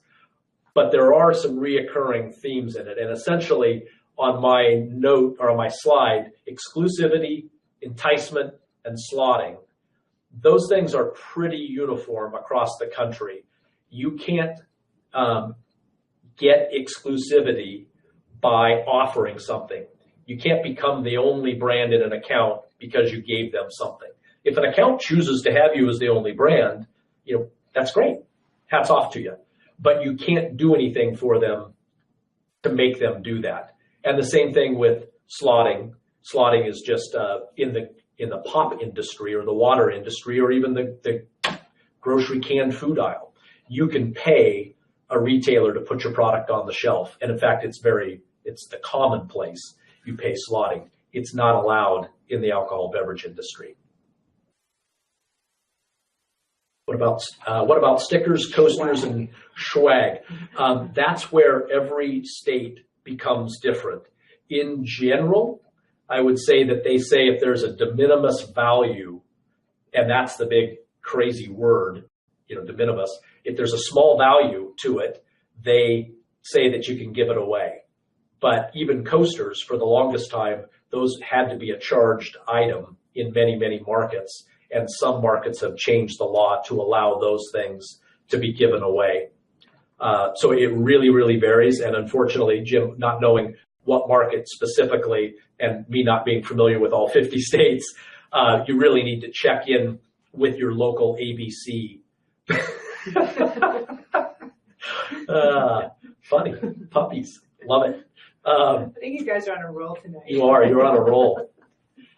but there are some reoccurring themes in it. And essentially on my note or on my slide, exclusivity, enticement, and slotting, those things are pretty uniform across the country. You can't get exclusivity by offering something. You can't become the only brand in an account because you gave them something. If an account chooses to have you as the only brand, that's great. Hats off to you. But you can't do anything for them to make them do that. And the same thing with slotting. Slotting is just in the pop industry or the water industry or even the grocery canned food aisle. You can pay a retailer to put your product on the shelf. And in fact, it's the commonplace. You pay slotting. It's not allowed in the alcohol beverage industry. What about stickers, coasters, and swag? That's where every state becomes different. In general, I would say that they say if there's a de minimis value, and that's the big crazy word, de minimis, if there's a small value to it, they say that you can give it away. But even coasters, for the longest time, those had to be a charged item in many, many markets. And some markets have changed the law to allow those things to be given away. So it really, really varies. And unfortunately, Jim, not knowing what market specifically and me not being familiar with all 50 states, you really need to check in with your local ABC. Funny. Puppies. Love it. I think you guys are on a roll tonight. You're on a roll.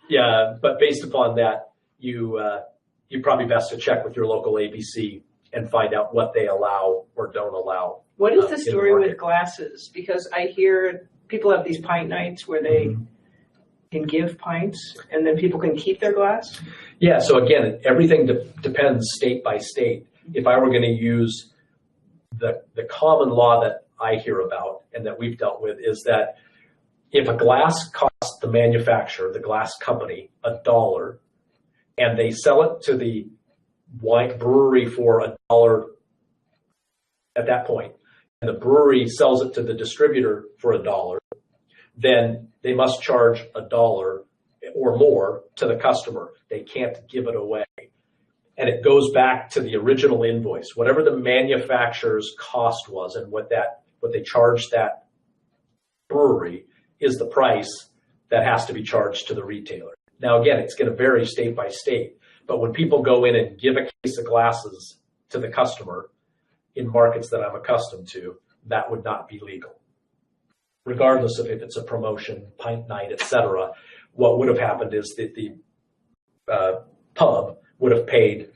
Yeah, but based upon that, you're probably best to check with your local ABC and find out what they allow or don't allow. What is the story with glasses? Because I hear people have these pint nights where they can give pints and then people can keep their glass. Yeah, so again, everything depends state by state. If I were going to use the common law that I hear about and that we've dealt with is that if a glass costs the manufacturer, the glass company, $1, and they sell it to the wine brewery for $1 at that point, and the brewery sells it to the distributor for $1, then they must charge $1 or more to the customer. They can't give it away. And it goes back to the original invoice, whatever the manufacturer's cost was and what they charged that brewery is the price that has to be charged to the retailer. Now, again, it's going to vary state by state, but when people go in and give a case of glasses to the customer in markets that I'm accustomed to, that would not be legal. Regardless of if it's a promotion, pint night, etc., what would have happened is that the pub would have paid,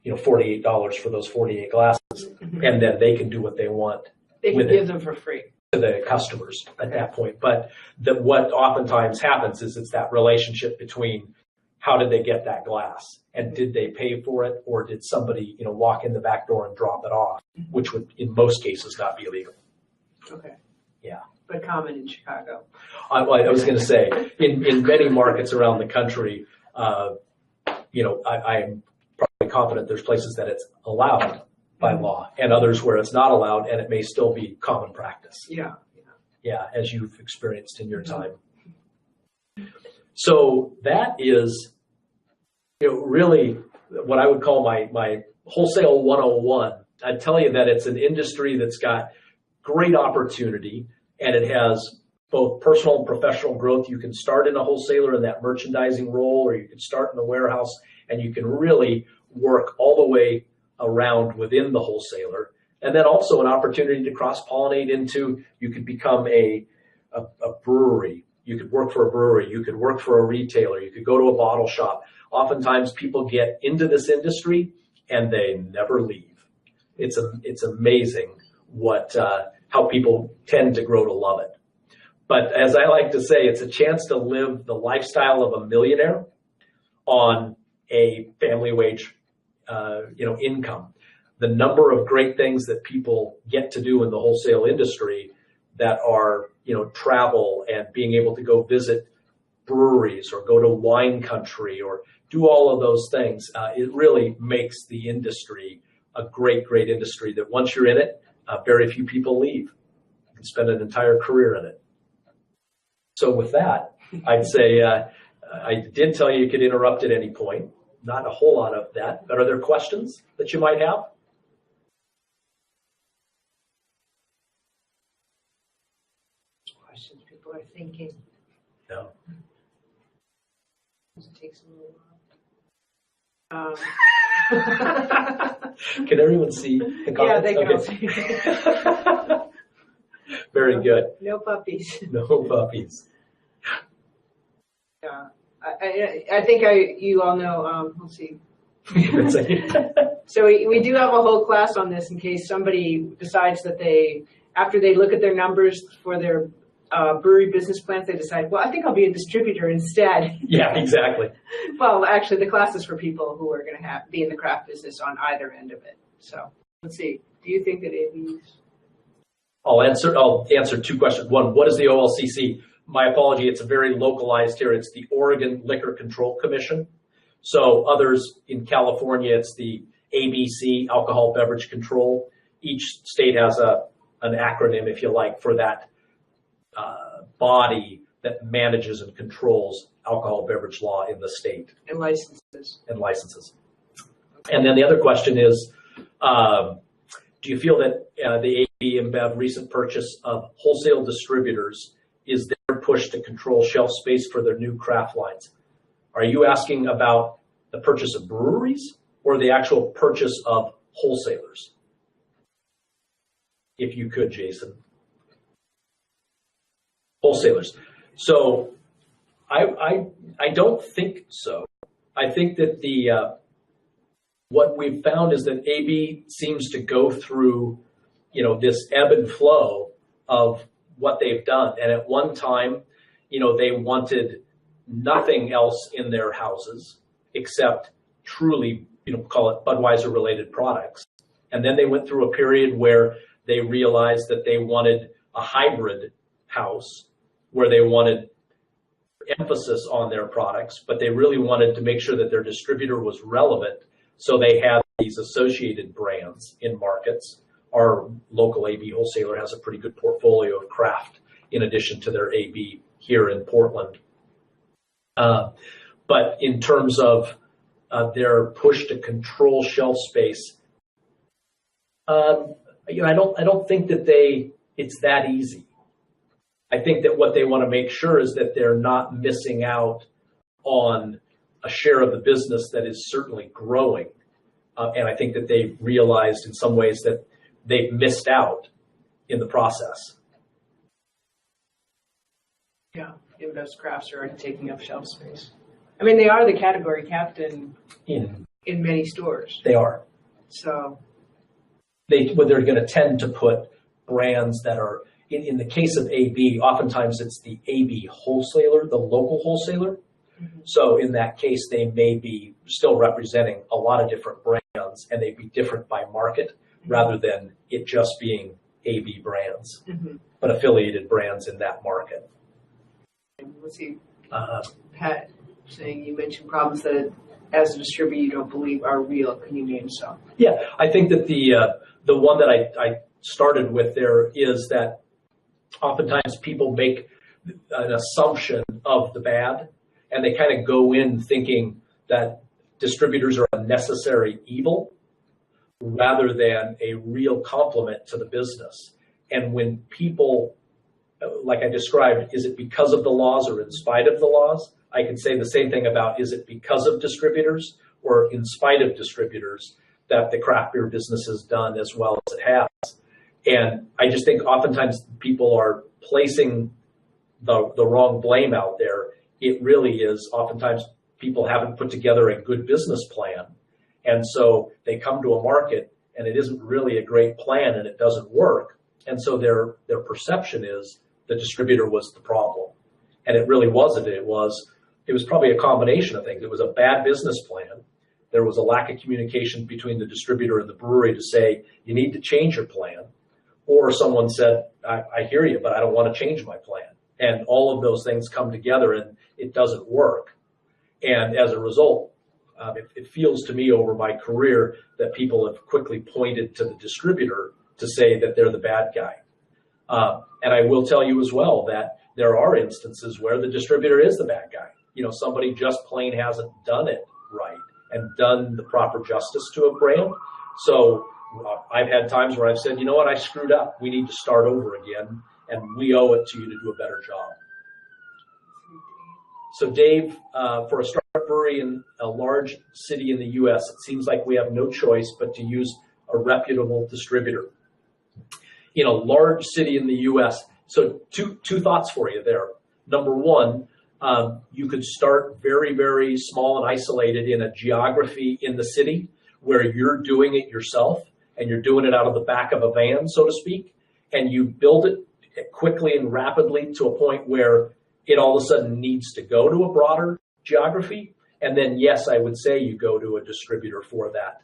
$48 for those 48 glasses, and then they can do what they want. They can give them for free to the customers at that point. But what oftentimes happens is it's that relationship between how did they get that glass and did they pay for it or did somebody walk in the back door and drop it off, which would in most cases not be illegal. Okay. Yeah. But common in Chicago. I was going to say in many markets around the country, I'm probably confident there's places that it's allowed by law and others where it's not allowed and it may still be common practice. Yeah, as you've experienced in your time. So that is really what I would call my wholesale 101. I'd tell you that it's an industry that's got great opportunity and it has both personal and professional growth. You can start in a wholesaler in that merchandising role, or you can start in the warehouse and you can really work all the way around within the wholesaler. And then also an opportunity to cross-pollinate into, you could become a brewery. You could work for a brewery. You could work for a retailer. You could go to a bottle shop. Oftentimes people get into this industry and they never leave. It's amazing how people tend to grow to love it. But as I like to say, it's a chance to live the lifestyle of a millionaire on a family wage, income. The number of great things that people get to do in the wholesale industry that are, travel and being able to go visit breweries or go to wine country or do all of those things. It really makes the industry a great, great industry that once you're in it, very few people leave. You can spend an entire career in it. So with that, I'd say I did tell you could interrupt at any point. Not a whole lot of that. But are there questions that you might have? Questions people are thinking. No. It takes a little while. Can everyone see the comments? Yeah, they can Okay. all see. Very good. No puppies. No puppies. Yeah. I think you all know, let's see. So we do have a whole class on this in case somebody decides that after they look at their numbers for their brewery business plans, they decide, well, I think I'll be a distributor instead. Yeah, exactly. Well, actually, the class is for people who are going to be in the craft business on either end of it. So let's see. Do you think that AB's? I'll answer two questions. One, what is the OLCC? My apology, it's very localized here. It's the Oregon Liquor Control Commission. So others in California, it's the ABC, Alcohol Beverage Control. Each state has an acronym, if you like, for that body that manages and controls alcohol beverage law in the state. And licenses. And then the other question is, do you feel that the AB InBev recent purchase of wholesale distributors is their push to control shelf space for their new craft lines? Are you asking about the purchase of breweries or the actual purchase of wholesalers? If you could, Jason. Wholesalers. So I don't think so. I think that what we've found is that AB seems to go through, this ebb and flow of what they've done. And at one time, they wanted nothing else in their houses except truly, call it Budweiser related products. And then they went through a period where they realized that they wanted a hybrid house where they wanted emphasis on their products, but they really wanted to make sure that their distributor was relevant. So they had these associated brands in markets. Our local AB wholesaler has a pretty good portfolio of craft in addition to their AB here in Portland. But in terms of their push to control shelf space, I don't think that it's that easy. I think that what they want to make sure is that they're not missing out on a share of the business that is certainly growing. And I think that they've realized in some ways that they've missed out in the process. Yeah, InBev's crafts are already taking up shelf space. I mean, they are the category captain in many stores. They are. So they're going to tend to put brands that are, in the case of AB, oftentimes it's the AB wholesaler, the local wholesaler. Mm-hmm. So in that case, they may be still representing a lot of different brands, and they'd be different by market, mm-hmm. rather than it just being AB brands, mm-hmm. but affiliated brands in that market. Let's see, Pat saying you mentioned problems that as a distributor you don't believe are real. Can you name some? Yeah, I think that the one that I started with there is that oftentimes people make an assumption of the bad, and they kind of go in thinking that distributors are a necessary evil rather than a real complement to the business. And when people, like I described, is it because of the laws or in spite of the laws? I could say the same thing about, is it because of distributors or in spite of distributors that the craft beer business has done as well as it has? And I just think oftentimes people are placing the wrong blame out there. It really is oftentimes people haven't put together a good business plan. And so they come to a market and it isn't really a great plan and it doesn't work. And so their perception is the distributor was the problem. And it really wasn't. It was probably a combination of things. It was a bad business plan. There was a lack of communication between the distributor and the brewery to say, you need to change your plan. Or someone said, I hear you, but I don't want to change my plan. And all of those things come together and it doesn't work. And as a result, it feels to me over my career that people have quickly pointed to the distributor to say that they're the bad guy. And I will tell you as well that there are instances where the distributor is the bad guy. somebody just plain hasn't done it right and done the proper justice to a brand. So I've had times where I've said, you know what, I screwed up. We need to start over again, and we owe it to you to do a better job. So Dave, for a startup brewery in a large city in the U.S., it seems like we have no choice but to use a reputable distributor. In a large city in the U.S., so two thoughts for you there. Number one, you could start very, very small and isolated in a geography in the city where you're doing it yourself and you're doing it out of the back of a van, so to speak, and you build it quickly and rapidly to a point where it all of a sudden needs to go to a broader geography. And then, yes, I would say you go to a distributor for that.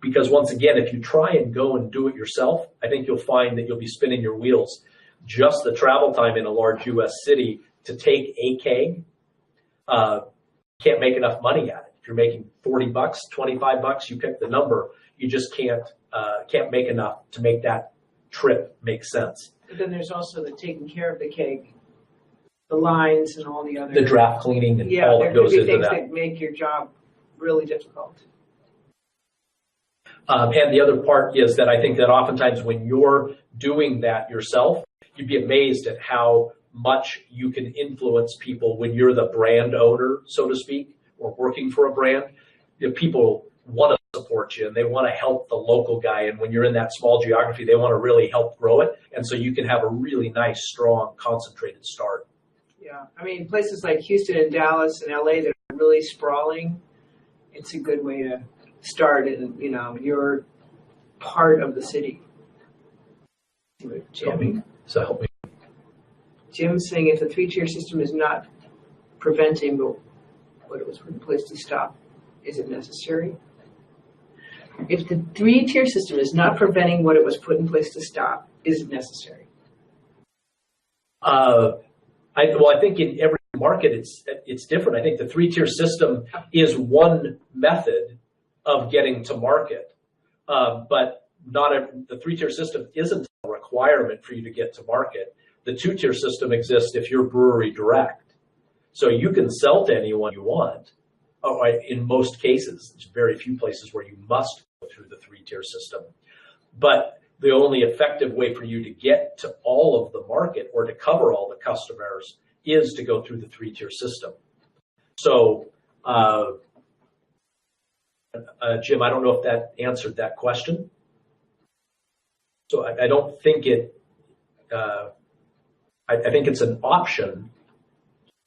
Because once again, if you try and go and do it yourself, I think you'll find that you'll be spinning your wheels. Just the travel time in a large U.S. city to take a keg, can't make enough money at it. If you're making $40, $25, you pick the number. You just can't make enough to make that trip make sense. But then there's also the taking care of the keg, the lines and all the other. The draft cleaning and all that goes into that. Yeah, there could be things that make your job really difficult. And the other part is that I think that oftentimes when you're doing that yourself, you'd be amazed at how much you can influence people when you're the brand owner, so to speak, or working for a brand. People want to support you and they want to help the local guy. And when you're in that small geography, they want to really help grow it. And so you can have a really nice, strong, concentrated start. Yeah. I mean, places like Houston and Dallas and LA that are really sprawling, it's a good way to start, and you're part of the city. Jim, so help me. Jim's saying if the 3-tier system is not preventing what it was put in place to stop, is it necessary? If the 3-tier system is not preventing what it was put in place to stop, is it necessary? I think in every market it's different. I think the 3-tier system is one method of getting to market, but the 3-tier system isn't a requirement for you to get to market. The 2-tier system exists if you're brewery direct. So you can sell to anyone you want. In most cases, there's very few places where you must go through the 3-tier system. But the only effective way for you to get to all of the market or to cover all the customers is to go through the 3-tier system. So, Jim, I don't know if that answered that question. So I don't think I think it's an option,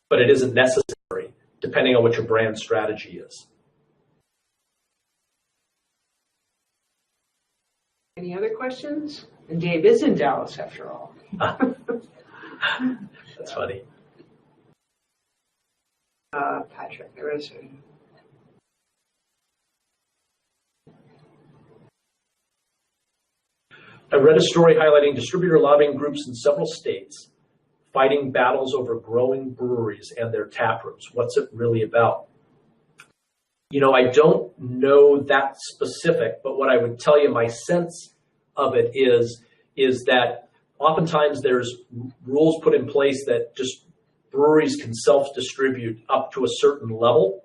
but it isn't necessary, depending on what your brand strategy is. Any other questions? And Dave is in Dallas, after all. That's funny. Patrick, I read a story highlighting distributor lobbying groups in several states fighting battles over growing breweries and their tap rooms. What's it really about? I don't know that specific, but what I would tell you, my sense of it is that oftentimes there's rules put in place that just breweries can self-distribute up to a certain level,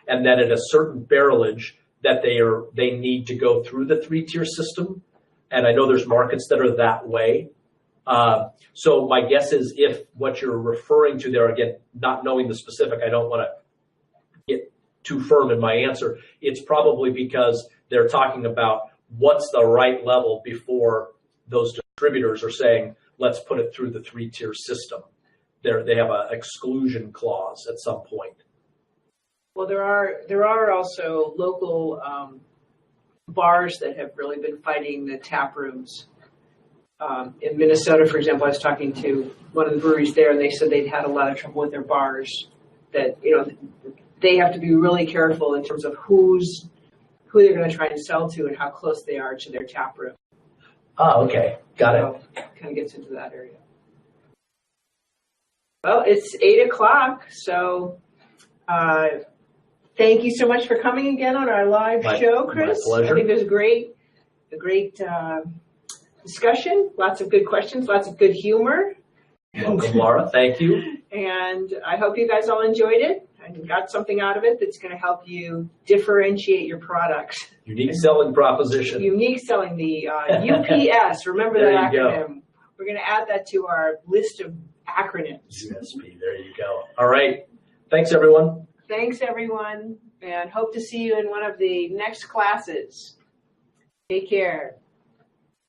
and that at a certain barrelage that they need to go through the 3-tier system. And I know there's markets that are that way. So my guess is if what you're referring to there, again, not knowing the specific, I don't want to get too firm in my answer. It's probably because they're talking about what's the right level before those distributors are saying, let's put it through the 3-tier system. They have an exclusion clause at some point. Well, there are also local bars that have really been fighting the tap rooms. In Minnesota, for example, I was talking to one of the breweries there, and they said they'd had a lot of trouble with their bars. That they have to be really careful in terms of who they're going to try and sell to and how close they are to their tap room. Oh, okay, got it. Kind of gets into that area. Well, it's 8:00, so thank you so much for coming again on our live show, Chris. My pleasure. I think it was a great discussion. Lots of good questions, lots of good humor, Welcome, Laura. Thank you. And I hope you guys all enjoyed it and got something out of it that's going to help you differentiate your products. Unique selling proposition. Unique selling, the UPS. Remember There that you acronym. go. We're going to add that to our list of acronyms. USP. There you go. All right. Thanks, everyone. Thanks, everyone, and hope to see you in one of the next classes. Take care.